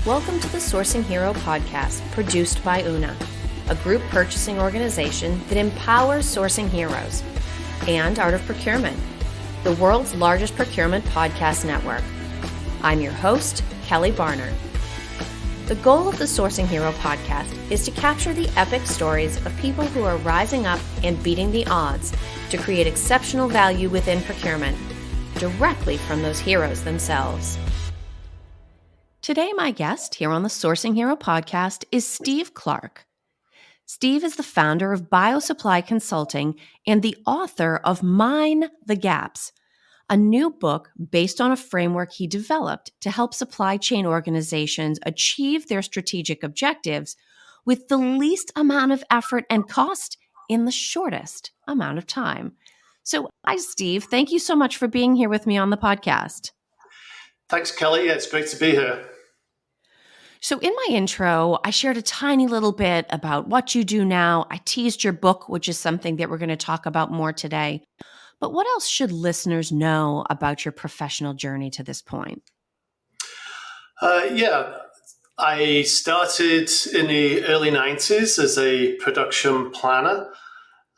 Welcome to the Sourcing Hero podcast, produced by Una, a group purchasing organization that empowers sourcing heroes, and Art of Procurement, the world's largest procurement podcast network. I'm your host, Kelly Barner. The goal of the Sourcing Hero podcast is to capture the epic stories of people who are rising up and beating the odds to create exceptional value within procurement, directly from those heroes themselves. Today, my guest here on the Sourcing Hero podcast is Steve Clarke. Steve is the founder of BioSupply Consulting and the author of Mind the Gaps, a new book based on a framework he developed to help supply chain organizations achieve their strategic objectives with the least amount of effort and cost in the shortest amount of time. So, hi, Steve. Thank you so much for being here with me on the podcast. Thanks, Kelly. Yeah, it's great to be here. So in my intro, I shared a tiny little bit about what you do now. I teased your book, which is something that we're going to talk about more today. But what else should listeners know about your professional journey to this point? I started in the early 90s as a production planner,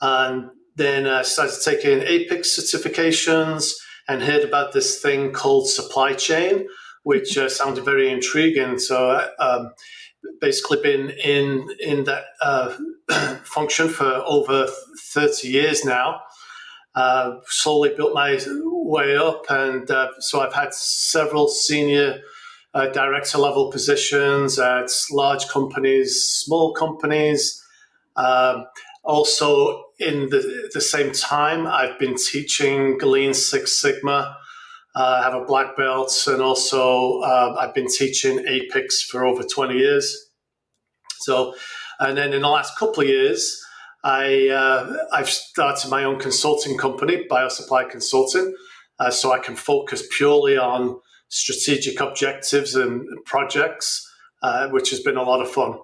and then I started taking APIX certifications and heard about this thing called supply chain, which sounded very intriguing. So basically been in that function for over 30 years now. Slowly built my way up, and so I've had several senior director level positions at large companies, small companies. Also, in the same time, I've been teaching Lean Six Sigma. I have a black belt, and also I've been teaching APIX for over 20 years. So, and then in the last couple of years, I've started my own consulting company, BioSupply Consulting, so I can focus purely on strategic objectives and projects, which has been a lot of fun.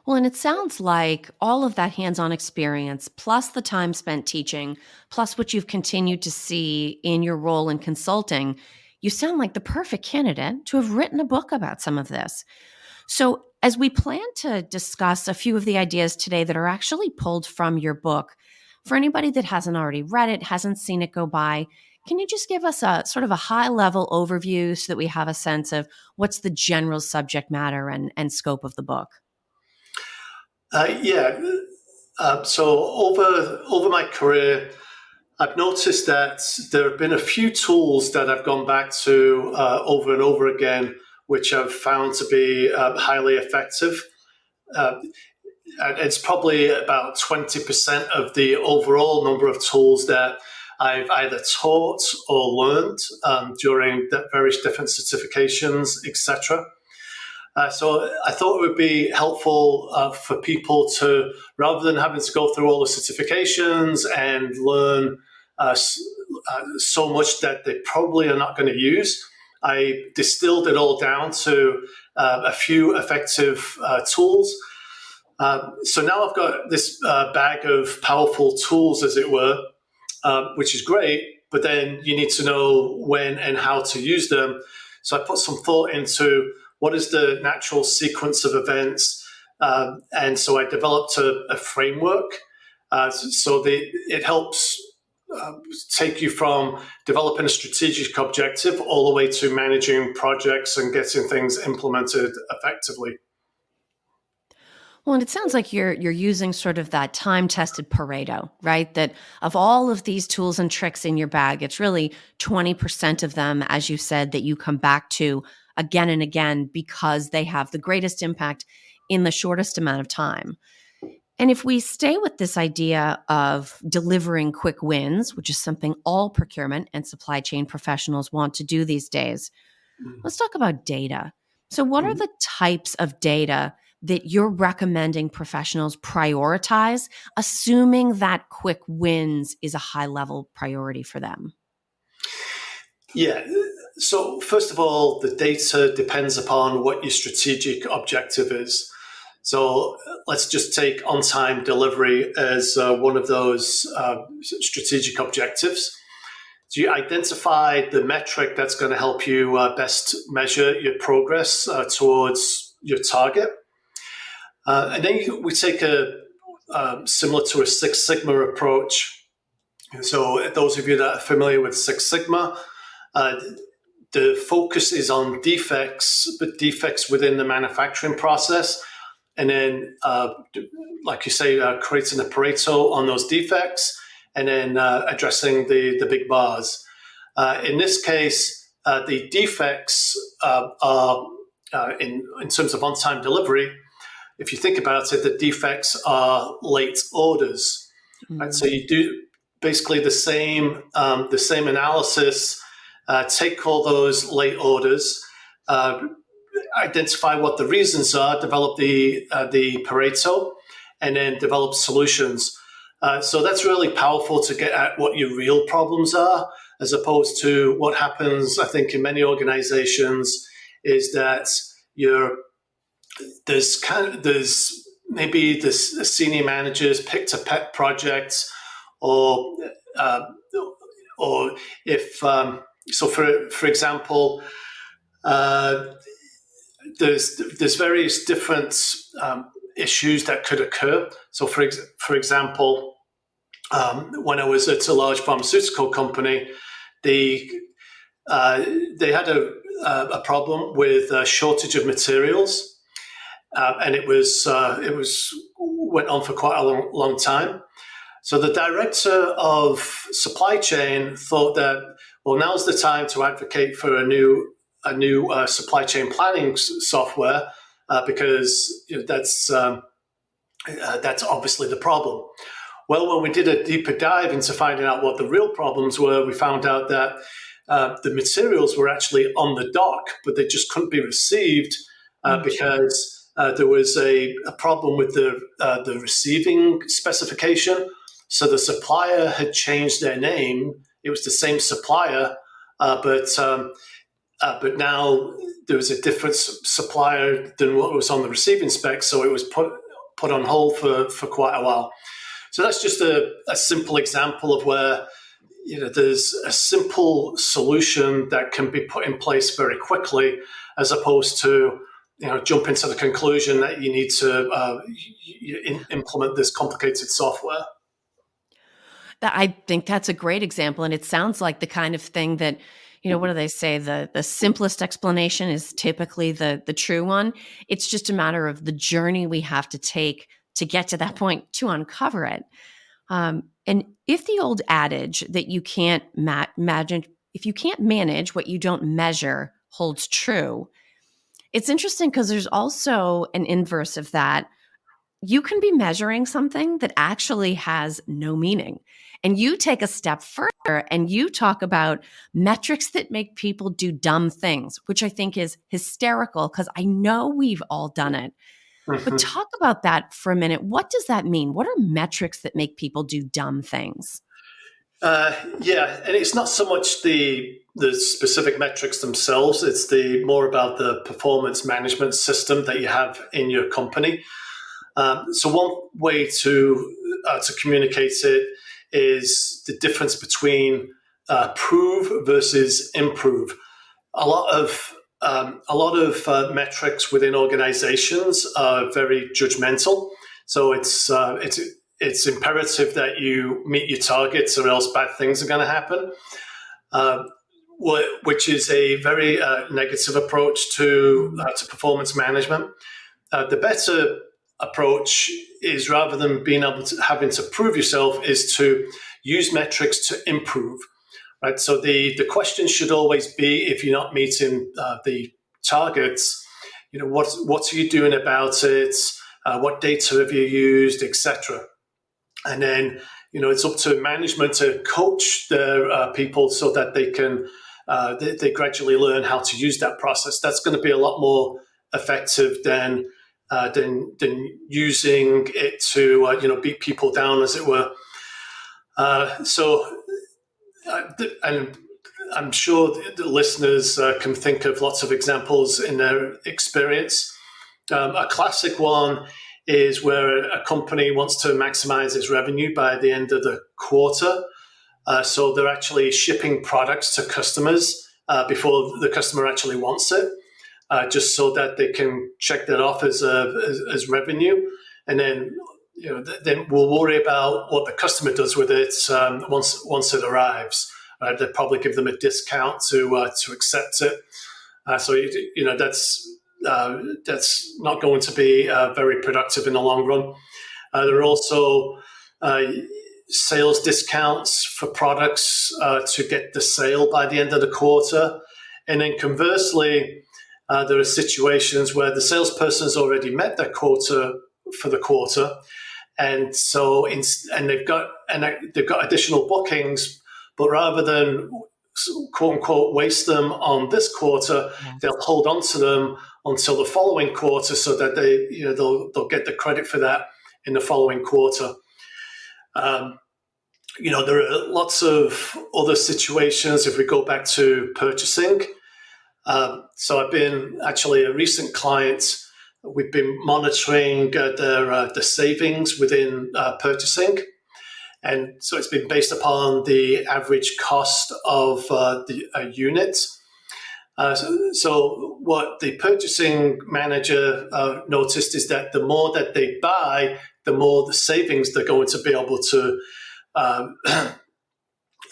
Well, and it sounds like all of that hands-on experience, plus the time spent teaching, plus what you've continued to see in your role in consulting, you sound like the perfect candidate to have written a book about some of this. So as we plan to discuss a few of the ideas today that are actually pulled from your book, for anybody that hasn't already read it, hasn't seen it go by, can you just give us a sort of a high-level overview so that we have a sense of what's the general subject matter and scope of the book? So over my career, I've noticed that there have been a few tools that I've gone back to over and over again, which I've found to be highly effective. It's probably about 20% of the overall number of tools that I've either taught or learned during the various different certifications, etc. So I thought it would be helpful for people to, rather than having to go through all the certifications and learn so much that they probably are not going to use, I distilled it all down to a few effective tools. So now I've got this bag of powerful tools, as it were, which is great, but then you need to know when and how to use them. So I put some thought into what is the natural sequence of events? And so I developed a framework. It helps take you from developing a strategic objective all the way to managing projects and getting things implemented effectively. Well, and it sounds like you're using sort of that time-tested Pareto, right? That of all of these tools and tricks in your bag, it's really 20% of them, as you said, that you come back to again and again because they have the greatest impact in the shortest amount of time. And if we stay with this idea of delivering quick wins, which is something all procurement and supply chain professionals want to do these days, let's talk about data. So what are the types of data that you're recommending professionals prioritize, assuming that quick wins is a high-level priority for them? Yeah. So first of all, the data depends upon what your strategic objective is. So let's just take on-time delivery as one of those strategic objectives. So you identify the metric that's going to help you best measure your progress towards your target. And then we take similar to a Six Sigma approach. So those of you that are familiar with Six Sigma, the focus is on defects, but defects within the manufacturing process. And then, like you say, creating a Pareto on those defects, and then addressing the big bars. In this case, the defects are in terms of on-time delivery. If you think about it, the defects are late orders. Mm-hmm. Right? So you do basically the same analysis. Take all those late orders, identify what the reasons are, develop the Pareto, and then develop solutions. So that's really powerful to get at what your real problems are, as opposed to what happens, I think, in many organizations is that there's maybe the senior managers picked a pet project, or if so, for example, there's various different issues that could occur. So, for example, when I was at a large pharmaceutical company, they had a problem with a shortage of materials, and it went on for quite a long time. So the director of supply chain thought that, well, now's the time to advocate for a new supply chain planning software, because that's obviously the problem. Well, when we did a deeper dive into finding out what the real problems were, we found out that the materials were actually on the dock, but they just couldn't be received because there was a problem with the receiving specification. So the supplier had changed their name. It was the same supplier, but now there was a different supplier than what was on the receiving spec. So it was put on hold for quite a while. So that's just a simple example of where there's a simple solution that can be put in place very quickly, as opposed to jump into the conclusion that you need to implement this complicated software. I think that's a great example, and it sounds like the kind of thing that, what do they say? The simplest explanation is typically the true one. It's just a matter of the journey we have to take to get to that point to uncover it. And if the old adage that you can't if you can't manage what you don't measure holds true, it's interesting because there's also an inverse of that. You can be measuring something that actually has no meaning. And you take a step further and you talk about metrics that make people do dumb things, which I think is hysterical because I know we've all done it. But talk about that for a minute. What does that mean? What are metrics that make people do dumb things? Yeah, and it's not so much the specific metrics themselves. It's more about the performance management system that you have in your company. So one way to communicate it is the difference between prove versus improve. A lot of metrics within organizations are very judgmental. So it's imperative that you meet your targets, or else bad things are going to happen. Which is a very negative approach to performance management. The better approach is, rather than being able to having to prove yourself, is to use metrics to improve. Right. So the question should always be, if you're not meeting the targets, what are you doing about it? What data have you used, etc. And then it's up to management to coach their people so that they can they gradually learn how to use that process. That's going to be a lot more effective than using it to beat people down, as it were. And I'm sure the listeners can think of lots of examples in their experience. A classic one is where a company wants to maximize its revenue by the end of the quarter. So they're actually shipping products to customers before the customer actually wants it, just so that they can check that off as revenue, and then then we'll worry about what the customer does with it once it arrives. They'll probably give them a discount to accept it. So that's not going to be very productive in the long run. There are also sales discounts for products to get the sale by the end of the quarter. And then conversely, there are situations where the salesperson's already met their quota for the quarter, and so they've got additional bookings, but rather than quote unquote waste them on this quarter, they'll hold on to them until the following quarter, so that they'll get the credit for that in the following quarter. There are lots of other situations if we go back to purchasing. So I've been actually a recent client. We've been monitoring the savings within purchasing. And so it's been based upon the average cost of a unit. So what the purchasing manager noticed is that the more that they buy, the more the savings they're going to be able to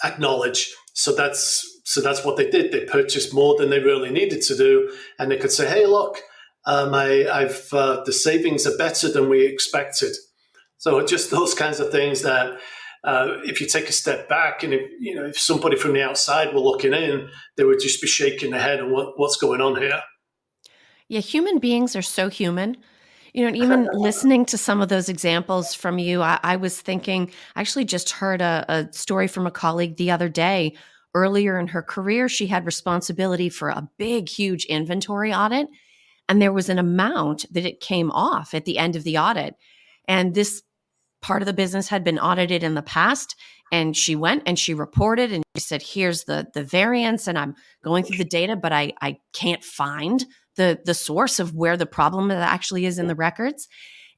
acknowledge. So that's what they did. They purchased more than they really needed to do, and they could say, "Hey, look, the savings are better than we expected." So just those kinds of things that, if you take a step back, and if somebody from the outside were looking in, they would just be shaking their head on what's going on here. Yeah, human beings are so human. Even listening to some of those examples from you, I was thinking, I actually just heard a story from a colleague the other day. Earlier in her career, she had responsibility for a big, huge inventory audit, and there was an amount that it came off at the end of the audit. And this part of the business had been audited in the past, and she went and she reported, and she said, "Here's the variance, and I'm going through the data, but I can't find the source of where the problem actually is in the records."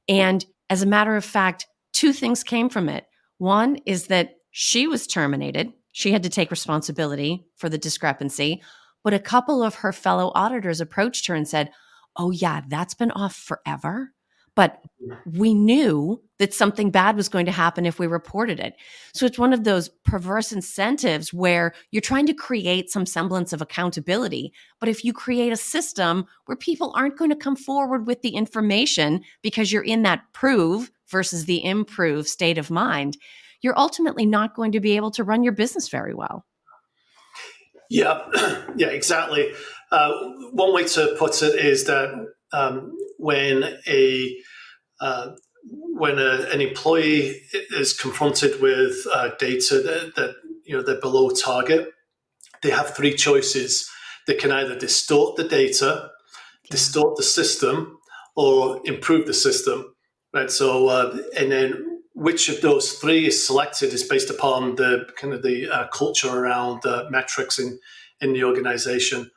And as a matter of fact, two things came from it. One is that she was terminated. She had to take responsibility for the discrepancy. But a couple of her fellow auditors approached her and said, "Oh yeah, that's been off forever. But we knew that something bad was going to happen if we reported it." So it's one of those perverse incentives where you're trying to create some semblance of accountability. But if you create a system where people aren't going to come forward with the information because you're in that prove versus the improve state of mind, you're ultimately not going to be able to run your business very well. Yeah, yeah, exactly. One way to put it is that when an employee is confronted with data that they're below target, they have three choices. They can either distort the data, distort the system, or improve the system. Right. So, and then which of those three is selected is based upon the kind of the culture around metrics in the organization.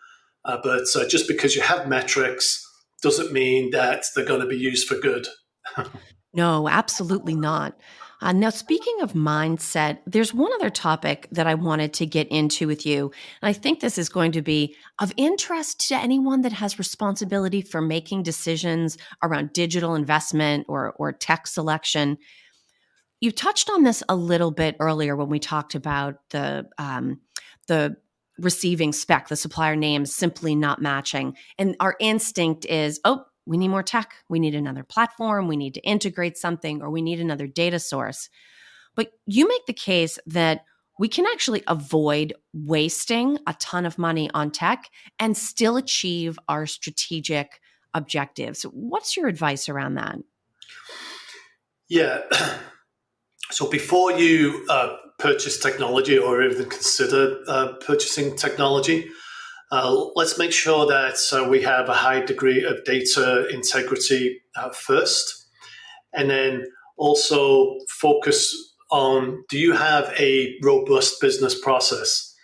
But just because you have metrics doesn't mean that they're going to be used for good. No, absolutely not. Now, speaking of mindset, there's one other topic that I wanted to get into with you. And I think this is going to be of interest to anyone that has responsibility for making decisions around digital investment or tech selection. You touched on this a little bit earlier when we talked about the receiving spec, the supplier names simply not matching. And our instinct is, oh, we need more tech. We need another platform. We need to integrate something, or we need another data source. But you make the case that we can actually avoid wasting a ton of money on tech and still achieve our strategic objectives. What's your advice around that? Yeah. So before you purchase technology or even consider purchasing technology, let's make sure that we have a high degree of data integrity first, and then also focus on, do you have a robust business process?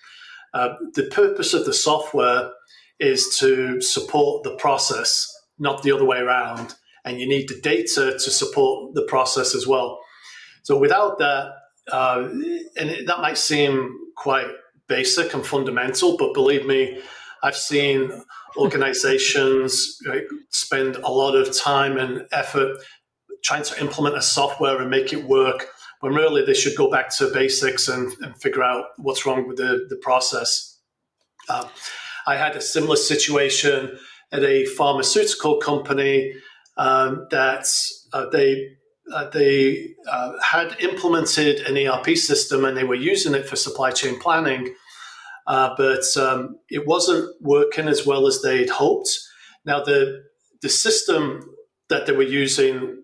The purpose of the software is to support the process, not the other way around, and you need the data to support the process as well. So without that, that might seem quite basic and fundamental, but believe me, I've seen organizations spend a lot of time and effort trying to implement a software and make it work when really they should go back to basics and figure out what's wrong with the process. I had a similar situation at a pharmaceutical company that they had implemented an ERP system and they were using it for supply chain planning, but it wasn't working as well as they'd hoped. Now, the system that they were using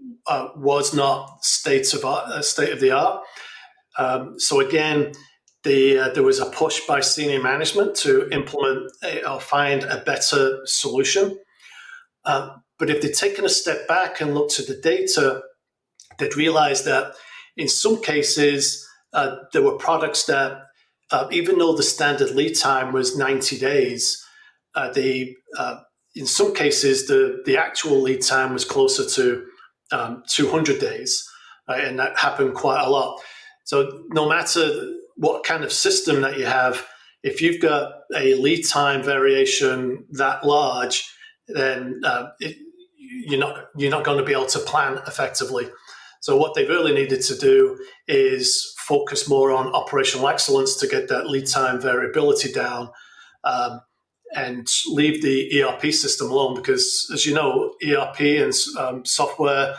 was not state of the art. So again, there was a push by senior management to implement or find a better solution. But if they'd taken a step back and looked at the data, they'd realized that in some cases, there were products that, even though the standard lead time was 90 days, in some cases, the actual lead time was closer to 200 days, right? And that happened quite a lot. So no matter what kind of system that you have, if you've got a lead time variation that large, then you're not going to be able to plan effectively. So what they really needed to do is focus more on operational excellence to get that lead time variability down, and leave the ERP system alone, because, as you know, ERP and software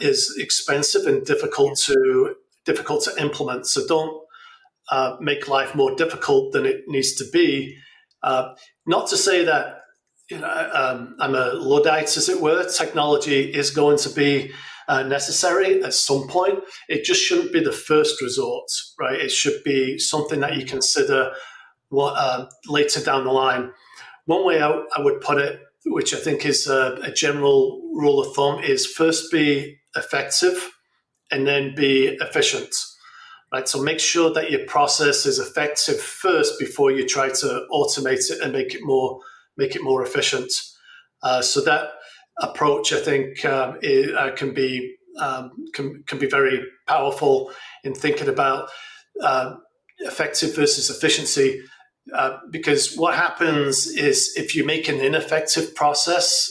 is expensive and difficult to implement. So don't make life more difficult than it needs to be. Not to say that I'm a Luddite, as it were. Technology is going to be necessary at some point. It just shouldn't be the first resort, right? It should be something that you consider later down the line. One way I would put it, which I think is a general rule of thumb, is first be effective and then be efficient, right? So make sure that your process is effective first before you try to automate it and make it more efficient. So that approach, I think, can be very powerful in thinking about effective versus efficiency. Because what happens is, if you make an ineffective process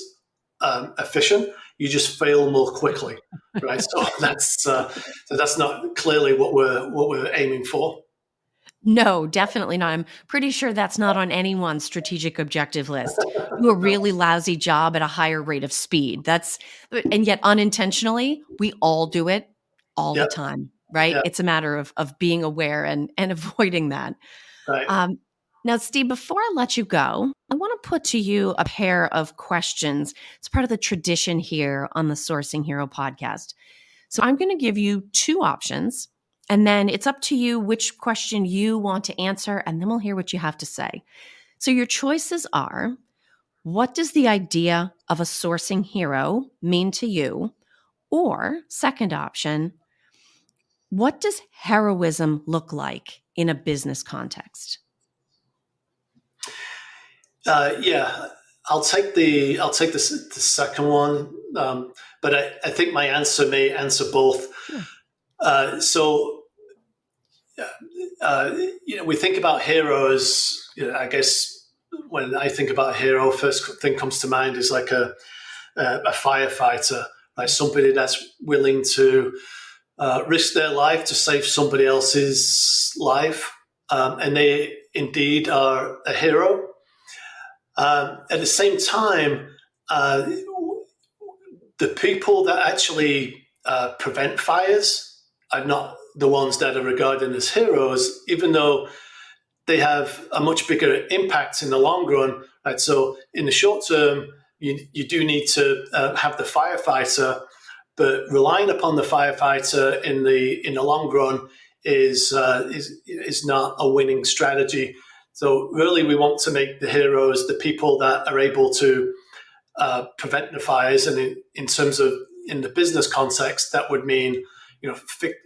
efficient, you just fail more quickly, right? So that's not clearly what we're aiming for. No, definitely not. I'm pretty sure that's not on anyone's strategic objective list. Do a really lousy job at a higher rate of speed. And yet unintentionally, we all do it all the time, right? Yep. It's a matter of being aware and avoiding that. Right. Now, Steve, before I let you go, I want to put to you a pair of questions. It's part of the tradition here on the Sourcing Hero podcast. So I'm going to give you two options, and then it's up to you which question you want to answer, and then we'll hear what you have to say. So your choices are: what does the idea of a sourcing hero mean to you? Or, second option, what does heroism look like in a business context? I'll take the second one, but I think my answer may answer both. Sure. We think about heroes. I guess when I think about a hero, first thing comes to mind is like a firefighter, like somebody that's willing to risk their life to save somebody else's life, and they indeed are a hero. At the same time, the people that actually prevent fires are not the ones that are regarded as heroes, even though they have a much bigger impact in the long run. Right? So in the short term, you do need to have the firefighter, but relying upon the firefighter in the long run is not a winning strategy. So really, we want to make the heroes the people that are able to prevent the fires. And in terms of, in the business context, that would mean,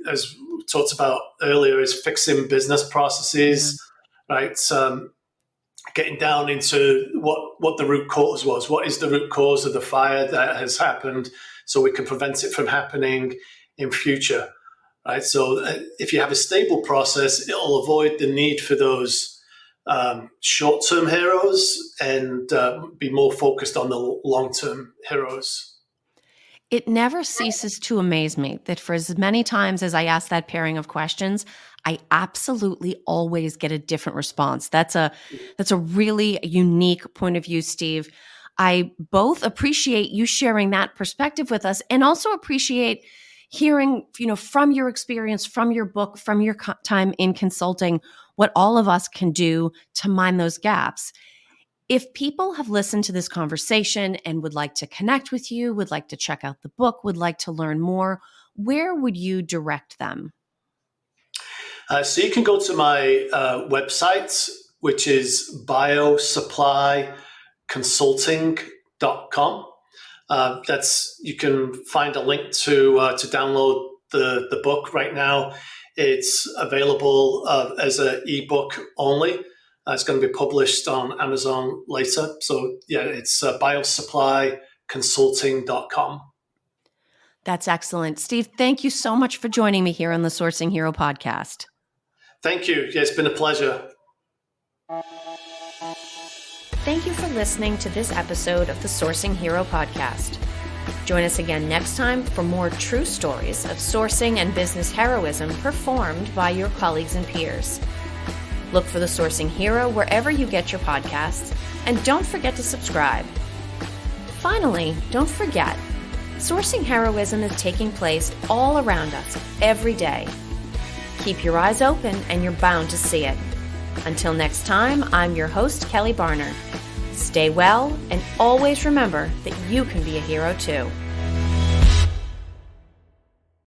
as we talked about earlier, is fixing business processes, right? Getting down into what the root cause was. What is the root cause of the fire that has happened, so we can prevent it from happening in future, right? So if you have a stable process, it'll avoid the need for those short-term heroes and be more focused on the long-term heroes. It never ceases to amaze me that for as many times as I ask that pairing of questions, I absolutely always get a different response. That's a really unique point of view, Steve. I both appreciate you sharing that perspective with us and also appreciate hearing, from your experience, from your book, from your time in consulting, what all of us can do to mine those gaps. If people have listened to this conversation and would like to connect with you, would like to check out the book, would like to learn more, where would you direct them? So you can go to my website, which is BioSupplyConsulting.com. You can find a link to download the book right now. It's available as an ebook only. It's going to be published on Amazon later. So yeah, it's BioSupplyConsulting.com. That's excellent. Steve, thank you so much for joining me here on the Sourcing Hero podcast. Thank you. Yeah, it's been a pleasure. Thank you for listening to this episode of the Sourcing Hero podcast. Join us again next time for more true stories of sourcing and business heroism performed by your colleagues and peers. Look for the Sourcing Hero wherever you get your podcasts, and don't forget to subscribe. Finally, don't forget, sourcing heroism is taking place all around us every day. Keep your eyes open and you're bound to see it. Until next time, I'm your host, Kelly Barner. Stay well and always remember that you can be a hero too.